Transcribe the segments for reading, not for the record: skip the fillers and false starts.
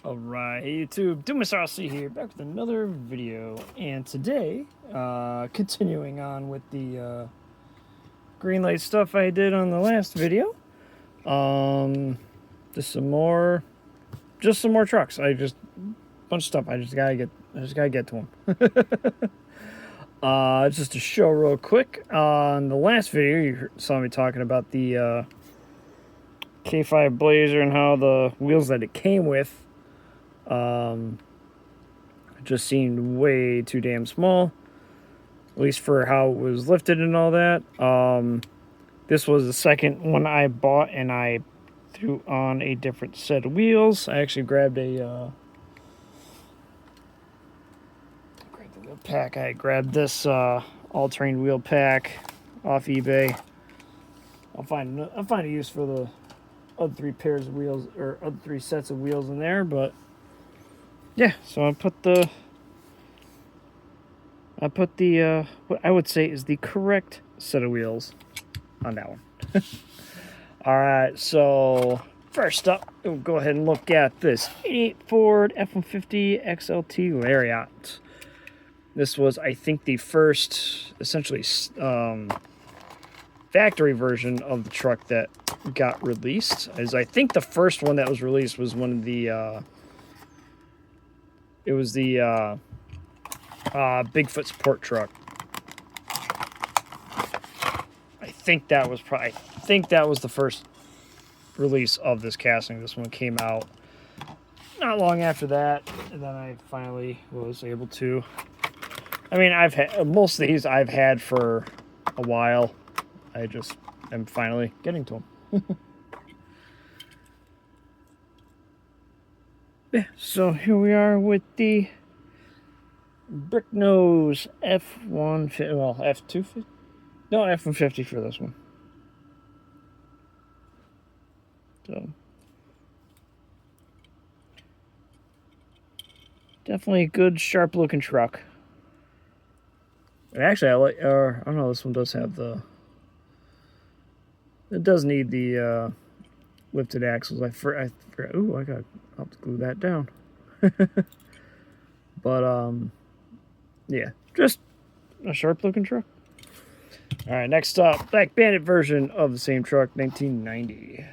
Alright, hey YouTube, DoomSRC here, back with another video, and today, continuing on with the Greenlight stuff I did on the last video, just some more trucks. Bunch of stuff. I just gotta get to them. Just to show real quick, on the last video, you saw me talking about the K5 Blazer and how the wheels that it came with just seemed way too damn small, at least for how it was lifted and all that. This was the second one I bought, and I threw on a different set of wheels. I actually grabbed a wheel pack. I grabbed this all-terrain wheel pack off eBay. I'll find a use for the other three pairs of wheels, or other three sets of wheels in there, but yeah, so I put the what I would say is the correct set of wheels on that one. Alright, so first up, we'll go ahead and look at this 88 Ford F-150 XLT Lariat. This was, I think, the first, essentially, factory version of the truck that got released. As I think the first one that was released was one of the it was the Bigfoot support truck. I think that was the first release of this casting. This one came out not long after that, and then I finally was able to. I mean, I've had most of these I've had for a while. I just am finally getting to them. Yeah, so here we are with the brick nose F-150, well, F-250? No, F-150 for this one. So, definitely a good, sharp-looking truck. And actually, I don't know, this one does have the, it does need the lifted axles. I forgot. Ooh, I'll have to glue that down. But yeah, just a sharp looking truck. All right, next up, Black Bandit version of the same truck, 1990.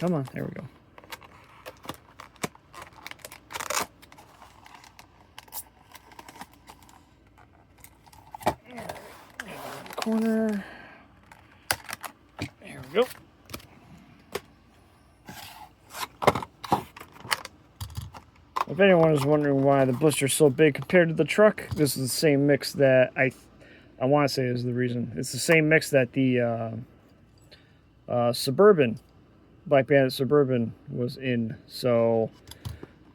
Come on, there we go. Corner. There we go. If anyone is wondering why the blister is so big compared to the truck, this is the same mix that I want to say is the reason. It's the same mix that the Suburban, Black Bandit Suburban was in. So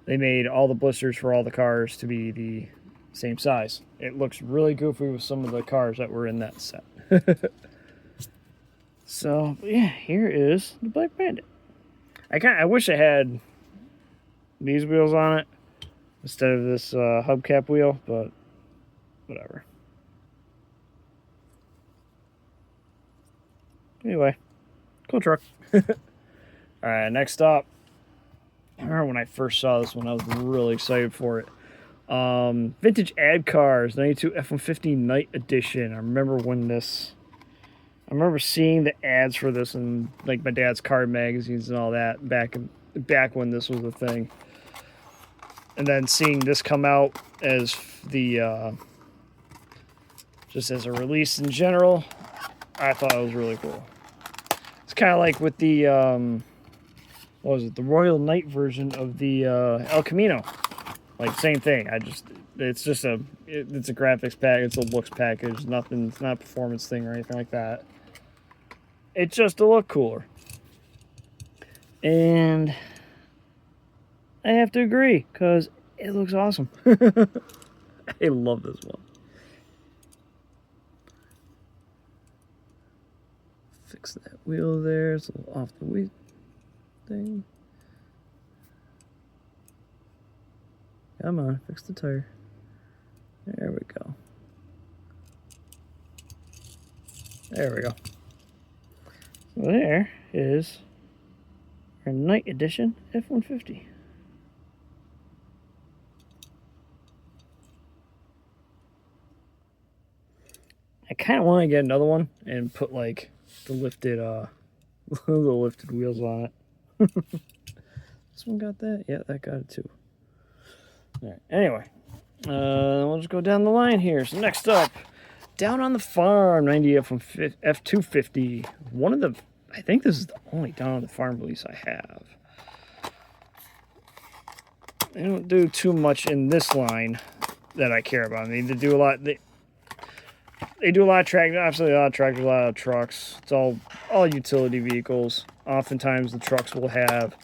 they made all the blisters for all the cars to be the same size. It looks really goofy with some of the cars that were in that set. So yeah, here is the Black Bandit. I wish I had these wheels on it instead of this hubcap wheel, but whatever. Anyway, cool truck. Alright, next up. I remember when I first saw this one, I was really excited for it. Vintage ad cars, 92 F-150 Night Edition. I remember seeing the ads for this in like my dad's car magazines and all that back when this was a thing. And then seeing this come out as the just as a release in general, I thought it was really cool. It's kind of like with the what was it, the Royal Knight version of the El Camino. Like, same thing. It's a graphics pack, it's a looks package, nothing. It's not a performance thing or anything like that. It's just to look cooler. And I have to agree, because it looks awesome. I love this one. Fix that wheel there. It's a little off the wheel thing. Come on, fix the tire. There we go. There we go. So there is Night Edition F-150. I kind of want to get another one and put like the lifted the lifted wheels on it. This one got that? Yeah, that got it too. All right. Anyway, we'll just go down the line here. So next up, Down on the Farm 90 F250. One of the, I think this is the only Down on the Farm release I have. They don't do too much in this line that I care about. They do a lot. They do a lot of tractors, absolutely a lot of tractors, a lot of trucks. It's all utility vehicles. Oftentimes the trucks will have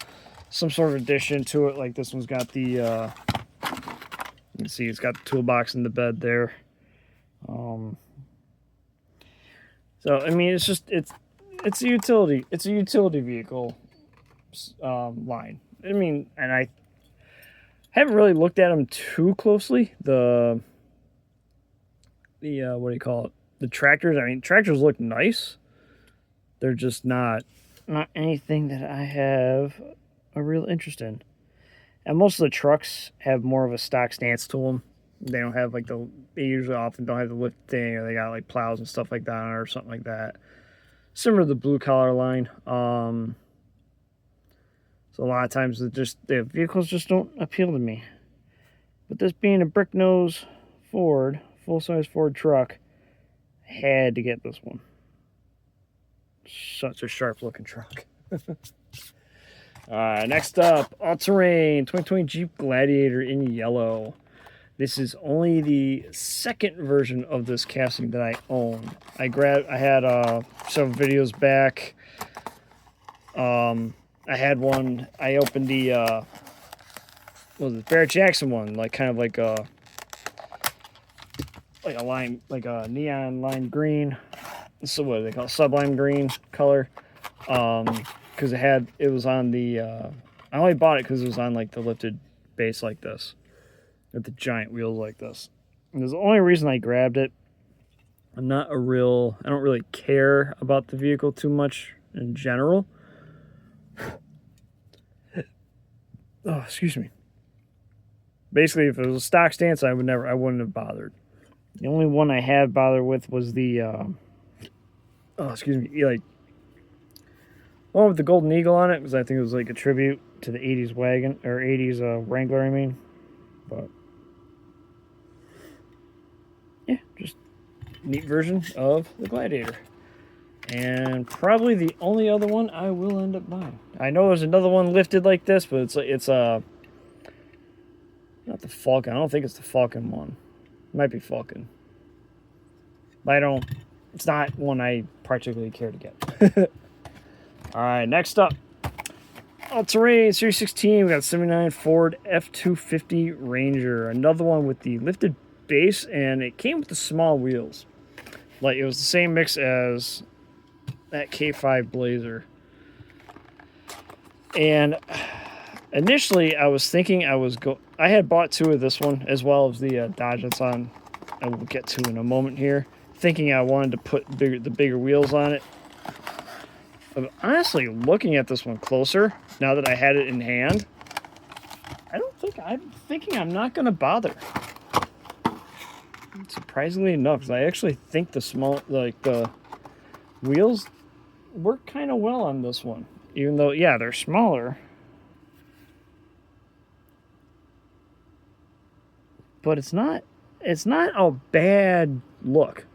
some sort of addition to it. Like this one's got the, you can see it's got the toolbox in the bed there. So I mean, it's just it's a utility vehicle line. I mean, and I haven't really looked at them too closely. The what do you call it? The tractors. I mean, tractors look nice. They're just not anything that I have a real interest in. And most of the trucks have more of a stock stance to them. They don't have like they usually often don't have the lift thing, or they got like plows and stuff like that on it or something like that. Similar to the blue collar line. So a lot of times the vehicles just don't appeal to me. But this being a brick nose Ford, full-size Ford truck, I had to get this one. Such a sharp-looking truck. Next up, all-terrain 2020 Jeep Gladiator in yellow. This is only the second version of this casting that I own. I had several videos back. I had one. I opened the what was it, Barrett Jackson one, like kind of like a neon lime green. So what do they call it? Sublime green color. Because it was on the. I only bought it because it was on like the lifted base like this, with the giant wheels like this. And that's the only reason I grabbed it. I don't really care about the vehicle too much in general. Oh, excuse me. Basically, if it was a stock stance, I wouldn't have bothered. The only one I had bothered with was the, like, one with the Golden Eagle on it, because I think it was like a tribute to the 80s wagon, or 80s Wrangler, I mean. But, yeah, just neat version of the Gladiator. And probably the only other one I will end up buying. I know there's another one lifted like this, but it's not the Falcon. I don't think it's the Falcon one. It might be Falcon. But it's not one I particularly care to get. Alright, next up. All-terrain, Series 16. We got 79 Ford F250 Ranger. Another one with the lifted base, and it came with the small wheels. Like, it was the same mix as that K5 Blazer. And initially, I was thinking I had bought two of this one, as well as the Dodge that's on, I will get to in a moment here, thinking I wanted to put the bigger wheels on it. But honestly, looking at this one closer, now that I had it in hand, I'm thinking I'm not going to bother. Surprisingly enough, because I actually think the wheels work kind of well on this one. Even though, yeah, they're smaller. But it's not a bad look.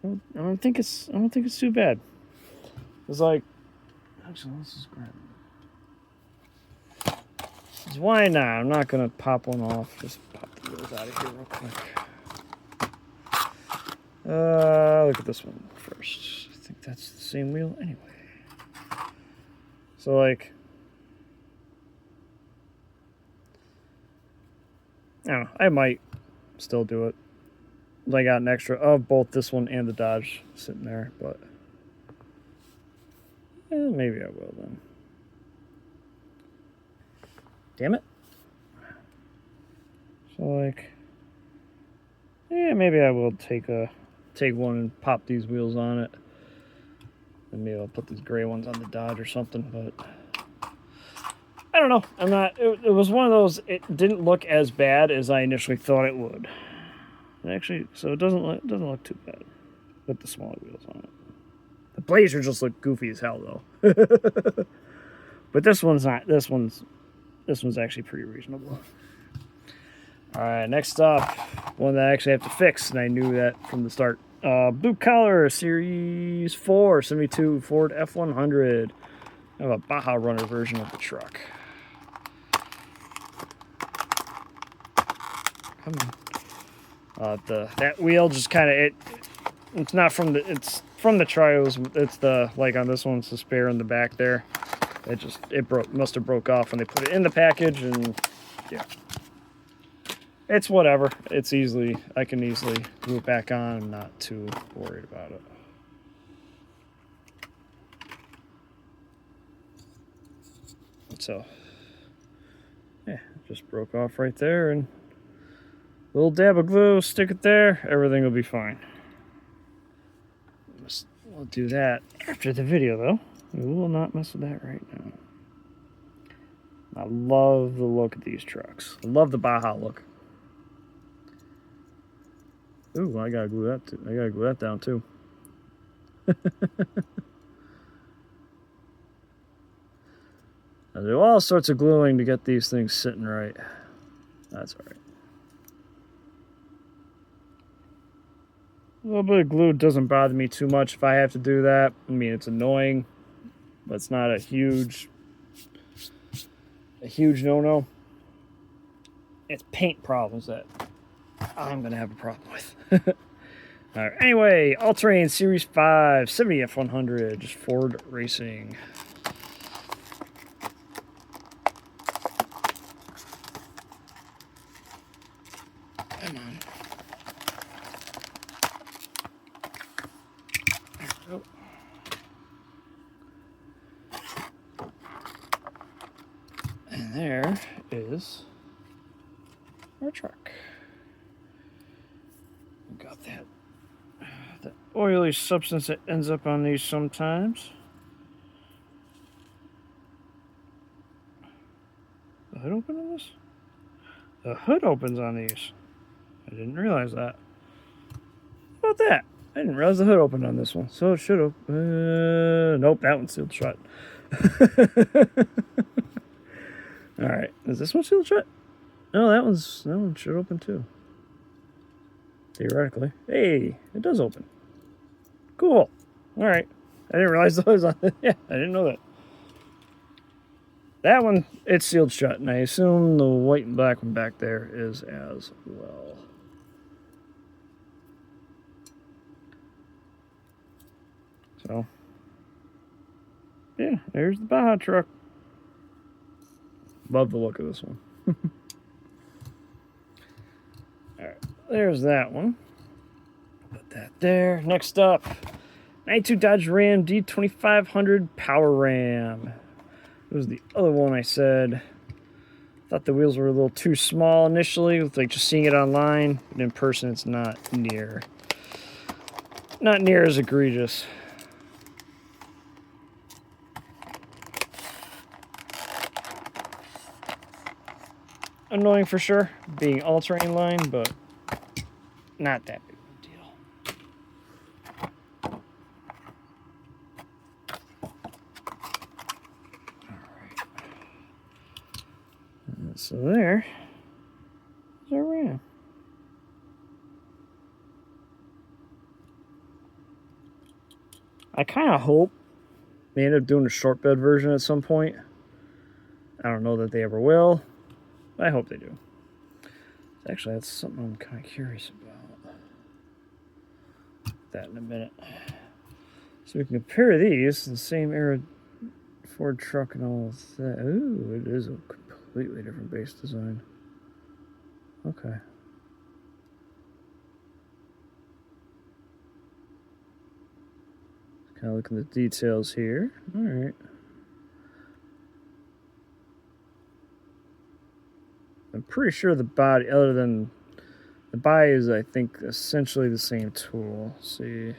I don't think it's too bad. It's like, actually, let's just grab it. It's why not? I'm not gonna pop one off. Just pop the wheels out of here real quick. Look at this one first. I think that's the same wheel anyway. So like, I don't know. I might still do it. I got an extra of both this one and the Dodge sitting there, but maybe I will then. Damn it. So like, yeah, maybe I will take one and pop these wheels on it. And maybe I'll put these gray ones on the Dodge or something, but I don't know. I'm not. It was one of those. It didn't look as bad as I initially thought it would. And actually, so it doesn't look too bad with the smaller wheels on it. The Blazer just look goofy as hell though. But this one's not. This one's actually pretty reasonable. All right, next up, one that I actually have to fix, and I knew that from the start. Blue Collar Series 4 72 Ford F100. I have a Baja Runner version of the truck. Come on. That wheel just kind of it's not from the it's from the trials. It's the like on this one, it's the spare in the back there. It must have broke off when they put it in the package, and yeah. It's whatever. I can easily glue it back on. I'm not too worried about it. So, yeah, just broke off right there, and a little dab of glue, stick it there, everything will be fine. We'll do that after the video, though. We will not mess with that right now. I love the look of these trucks. I love the Baja look. Ooh, I gotta glue that too. I gotta glue that down too. I do all sorts of gluing to get these things sitting right. That's all right. A little bit of glue doesn't bother me too much if I have to do that. I mean, it's annoying, but it's not a huge no-no. It's paint problems that I'm gonna have a problem with. All right. Anyway, All-Terrain Series 5 70 F100, just Ford Racing. Come on. There we go. And there is our truck. We got that the oily substance that ends up on these sometimes. The hood open on this? The hood opens on these. I didn't realize that. How about that? I didn't realize the hood opened on this one, so it should have. Nope, that one's sealed shut. All right, is this one sealed shut? No, that one should open too. Theoretically. Hey, it does open. Cool. All right. I didn't realize those on it. Yeah, I didn't know that. That one, it's sealed shut, and I assume the white and black one back there is as well. So, yeah, there's the Baja truck. Love the look of this one. Alright, there's that one. Put that there. Next up, 92 Dodge Ram D2500 Power Ram. It was the other one I said. Thought the wheels were a little too small initially, with like just seeing it online, but in person it's not near as egregious. Annoying for sure, being all-terrain line, but not that big of a deal. Alright. So there's our Ram. I kind of hope they end up doing a short bed version at some point. I don't know that they ever will. I hope they do. Actually, that's something I'm kind of curious about. That in a minute. So we can compare these, the same era Ford truck and all of that. Ooh, it is a completely different base design. Okay. Kind of looking at the details here. All right. I'm pretty sure the body, other than the body, is I think essentially the same tool. Let's see,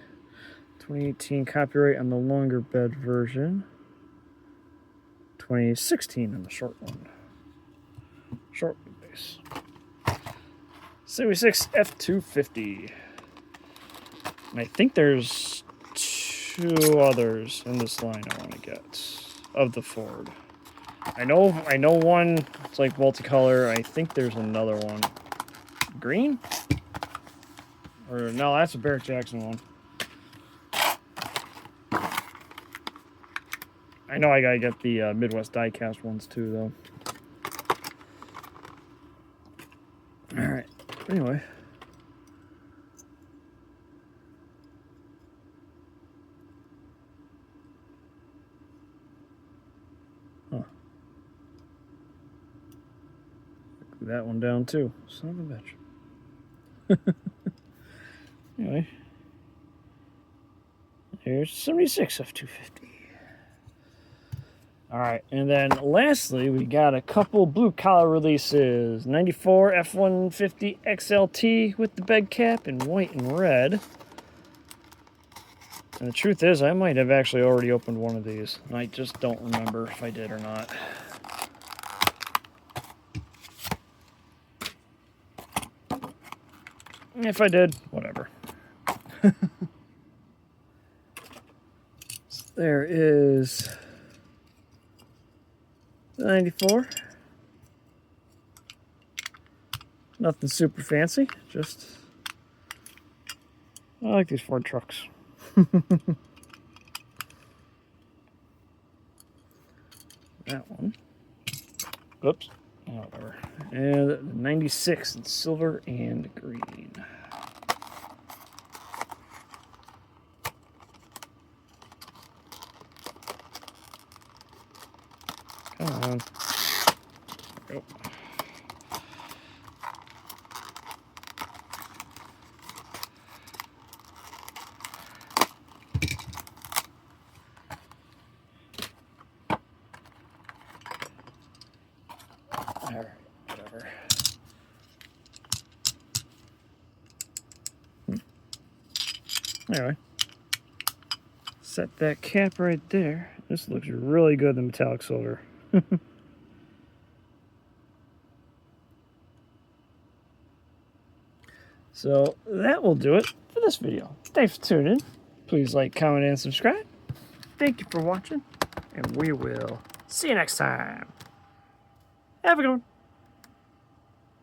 2018 copyright on the longer bed version. 2016 on the short one. Short base. 76 F250. And I think there's 2 others in this line I want to get of the Ford. I know one. It's like multicolor. I think there's another one. Green? Or no, that's a Barrett Jackson one. I know I gotta get the Midwest diecast ones too, though. All right. Anyway. Huh. That one down too. Son of a bitch. Anyway. Here's 76 F250. All right, and then lastly, we got a couple blue collar releases. 94 F150 XLT with the bed cap in white and red. And the truth is, I might have actually already opened one of these. I just don't remember if I did or not. If I did, whatever. So there is 94. Nothing super fancy, just I like these Ford trucks. That one. Oops. Oh, whatever. And 96 in silver and green. Come on. Oh. All right, whatever. Anyway, set that cap right there. This looks really good, the metallic silver. So that will do it for this video. Thanks for tuning in. Please like, comment, and subscribe. Thank you for watching, and we will see you next time. Have a good one.